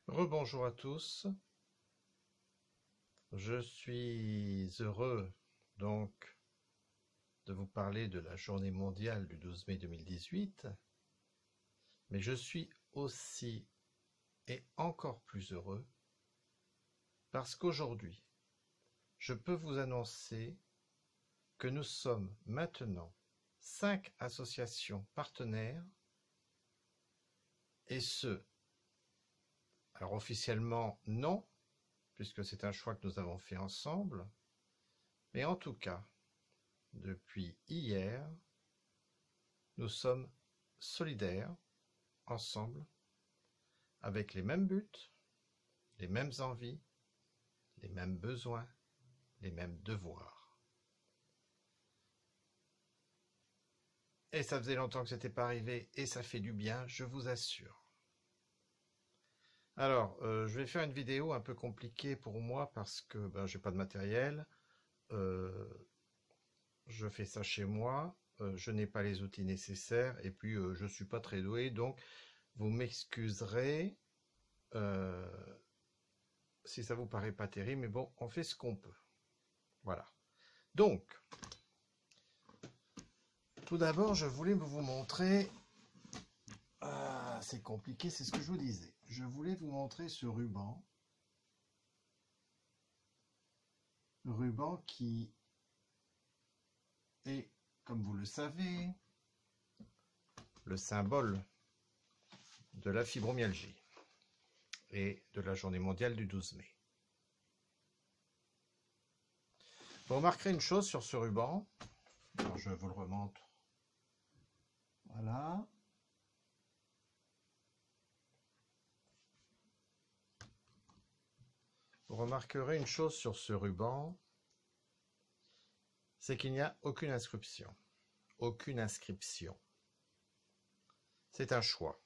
Rebonjour à tous, je suis heureux donc de vous parler de la journée mondiale du 12 mai 2018, mais je suis aussi et encore plus heureux parce qu'aujourd'hui, je peux vous annoncer que nous sommes maintenant 5 associations partenaires et alors officiellement non, puisque c'est un choix que nous avons fait ensemble, mais en tout cas, depuis hier, nous sommes solidaires, ensemble, avec les mêmes buts, les mêmes envies, les mêmes besoins, les mêmes devoirs. Et ça faisait longtemps que ce n'était pas arrivé, et ça fait du bien, je vous assure. Alors, je vais faire une vidéo un peu compliquée pour moi parce que je n'ai pas de matériel. Je fais ça chez moi. Je n'ai pas les outils nécessaires et puis je ne suis pas très doué. Donc, vous m'excuserez si ça vous paraît pas terrible. Mais bon, on fait ce qu'on peut. Voilà. Donc, tout d'abord, je voulais vous montrer... Ah, c'est compliqué, c'est ce que je vous disais. Je voulais vous montrer ce ruban. Ruban qui est, comme vous le savez, le symbole de la fibromyalgie et de la journée mondiale du 12 mai. Vous remarquerez une chose sur ce ruban. Alors je vous le remonte. Voilà. Vous remarquerez une chose sur ce ruban, c'est qu'il n'y a aucune inscription. Aucune inscription. C'est un choix.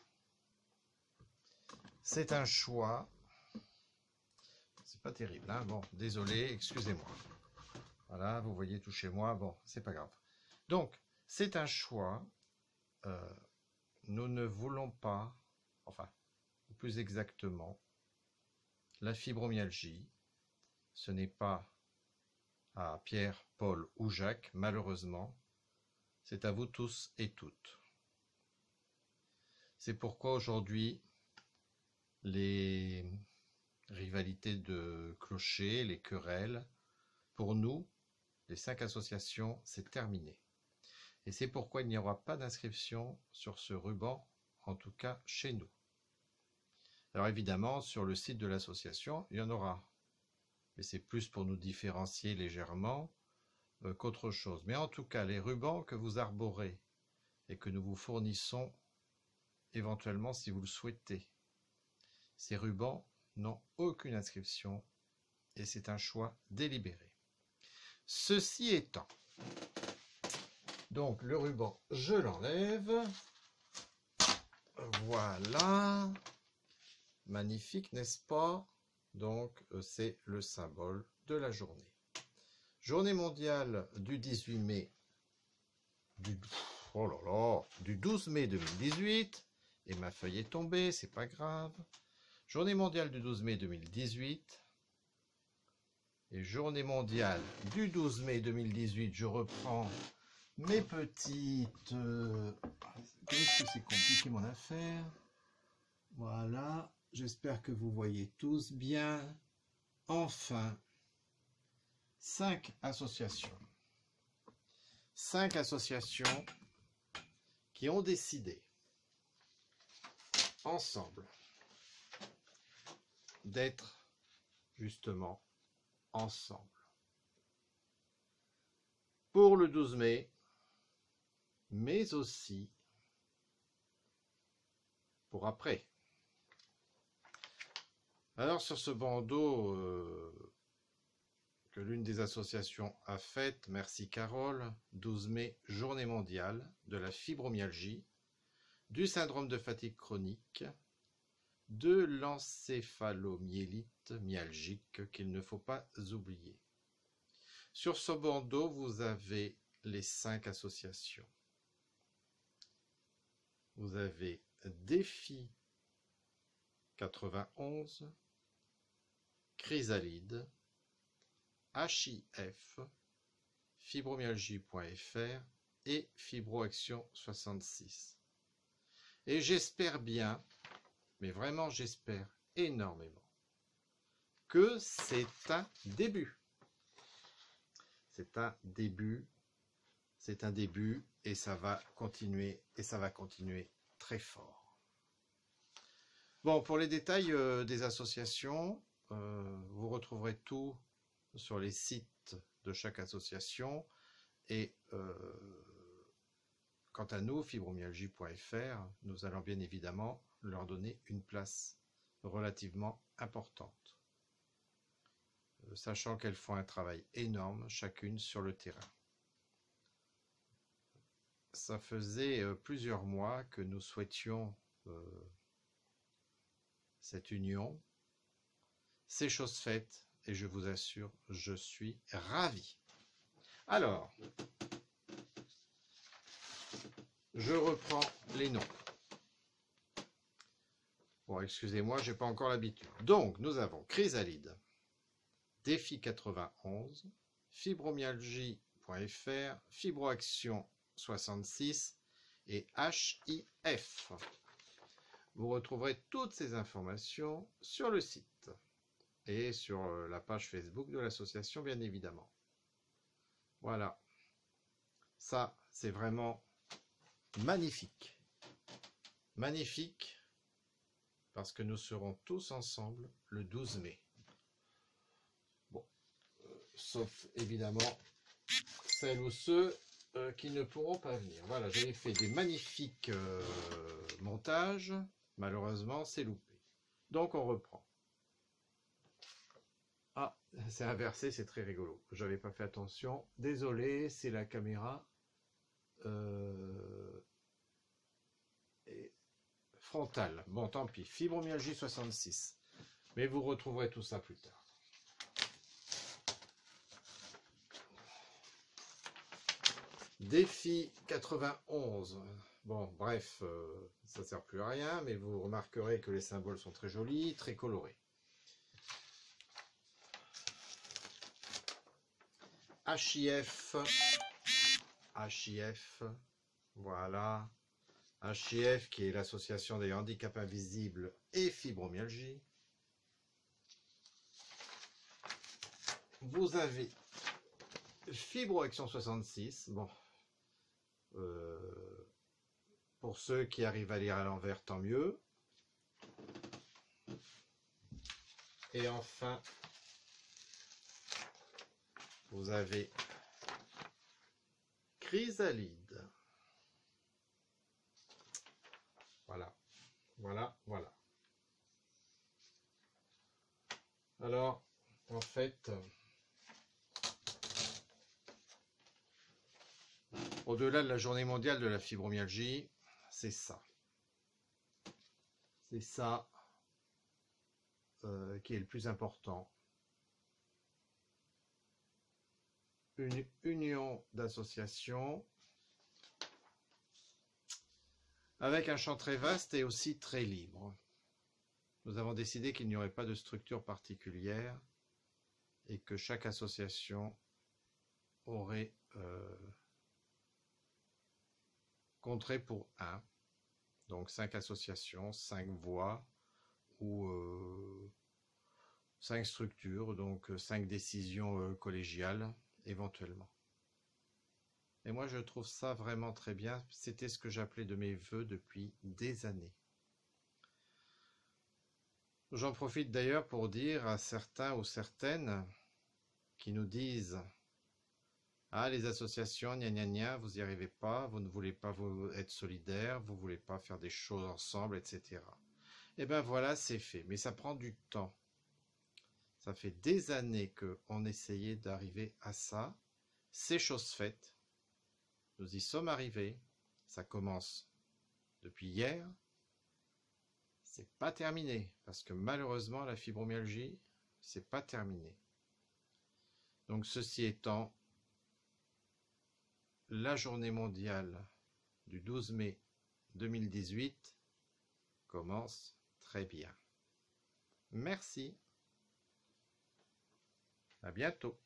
C'est un choix. C'est pas terrible, hein? Bon, désolé, excusez-moi. Voilà, vous voyez tout chez moi. Bon, c'est pas grave. Donc, c'est un choix. Nous ne voulons pas, enfin, plus exactement, la fibromyalgie. Ce n'est pas à Pierre, Paul ou Jacques, malheureusement. C'est à vous tous et toutes. C'est pourquoi aujourd'hui, les rivalités de clochers, les querelles, pour nous, les 5 associations, c'est terminé. Et c'est pourquoi il n'y aura pas d'inscription sur ce ruban, en tout cas chez nous. Alors évidemment, sur le site de l'association, il y en aura. Mais c'est plus pour nous différencier légèrement qu'autre chose. Mais en tout cas, les rubans que vous arborez et que nous vous fournissons éventuellement si vous le souhaitez, ces rubans n'ont aucune inscription et c'est un choix délibéré. Ceci étant, donc le ruban, je l'enlève. Voilà. Magnifique, n'est-ce pas? Donc, c'est le symbole de la journée. Journée mondiale du 18 mai, du 12 mai 2018. Et ma feuille est tombée, c'est pas grave. Journée mondiale du 12 mai 2018. Et journée mondiale du 12 mai 2018, je reprends mes petites... Qu'est-ce que c'est compliqué mon affaire? Voilà, j'espère que vous voyez tous bien. Enfin, 5 associations. 5 associations qui ont décidé ensemble d'être justement ensemble pour le 12 mai, mais aussi pour après. Alors sur ce bandeau que l'une des associations a fait, merci Carole, 12 mai, journée mondiale de la fibromyalgie, du syndrome de fatigue chronique, de l'encéphalomyélite myalgique qu'il ne faut pas oublier. Sur ce bandeau, vous avez les 5 associations. Vous avez Défi 91, Chrysalide, HIF, fibromyalgie.fr et Fibroaction 66. Et j'espère bien, mais vraiment j'espère énormément, que c'est un début. C'est un début et ça va continuer très fort. Bon, pour les détails des associations, vous retrouverez tout sur les sites de chaque association et quant à nous, fibromyalgie.fr, nous allons bien évidemment leur donner une place relativement importante, sachant qu'elles font un travail énorme chacune sur le terrain. Ça faisait plusieurs mois que nous souhaitions cette union. C'est chose faite et je vous assure, je suis ravi. Alors, je reprends les noms. Bon, excusez-moi, j'ai pas encore l'habitude. Donc, nous avons Chrysalide, Défi 91, fibromyalgie.fr, Fibroaction 66 et HIF. Vous retrouverez toutes ces informations sur le site et sur la page Facebook de l'association, bien évidemment. Voilà. Ça, c'est vraiment magnifique. Magnifique, parce que nous serons tous ensemble le 12 mai. Bon, sauf évidemment celles ou ceux qui ne pourront pas venir. Voilà, j'avais fait des magnifiques montages. Malheureusement, c'est loupé. Donc, on reprend. Ah, c'est inversé, c'est très rigolo. J'avais pas fait attention. Désolé, c'est la caméra frontale. Bon, tant pis. Fibromyalgie 66. Mais vous retrouverez tout ça plus tard. Défi 91. Bon, bref, ça ne sert plus à rien, mais vous remarquerez que les symboles sont très jolis, très colorés. HIF, voilà. HIF qui est l'association des handicaps invisibles et fibromyalgie. Vous avez Fibroaction 66, bon. Pour ceux qui arrivent à lire à l'envers, tant mieux. Et enfin, vous avez Chrysalide. Voilà, voilà, voilà. Alors, en fait, au-delà de la journée mondiale de la fibromyalgie, c'est ça. C'est ça qui est le plus important. Une union d'associations avec un champ très vaste et aussi très libre. Nous avons décidé qu'il n'y aurait pas de structure particulière et que chaque association aurait compterait pour un. Donc 5 associations, 5 voix ou 5 structures, donc 5 décisions collégiales éventuellement. Et moi je trouve ça vraiment très bien. C'était ce que j'appelais de mes voeux depuis des années. J'en profite d'ailleurs pour dire à certains ou certaines qui nous disent « Ah, les associations, gna gna gna, vous n'y arrivez pas, vous ne voulez pas être solidaires, vous ne voulez pas faire des choses ensemble, etc. » Et bien voilà, c'est fait. Mais ça prend du temps. Ça fait des années qu'on essayait d'arriver à ça. C'est chose faite. Nous y sommes arrivés. Ça commence depuis hier. C'est pas terminé. Parce que malheureusement, la fibromyalgie, c'est pas terminé. Donc ceci étant, la journée mondiale du 12 mai 2018 commence très bien. Merci. À bientôt.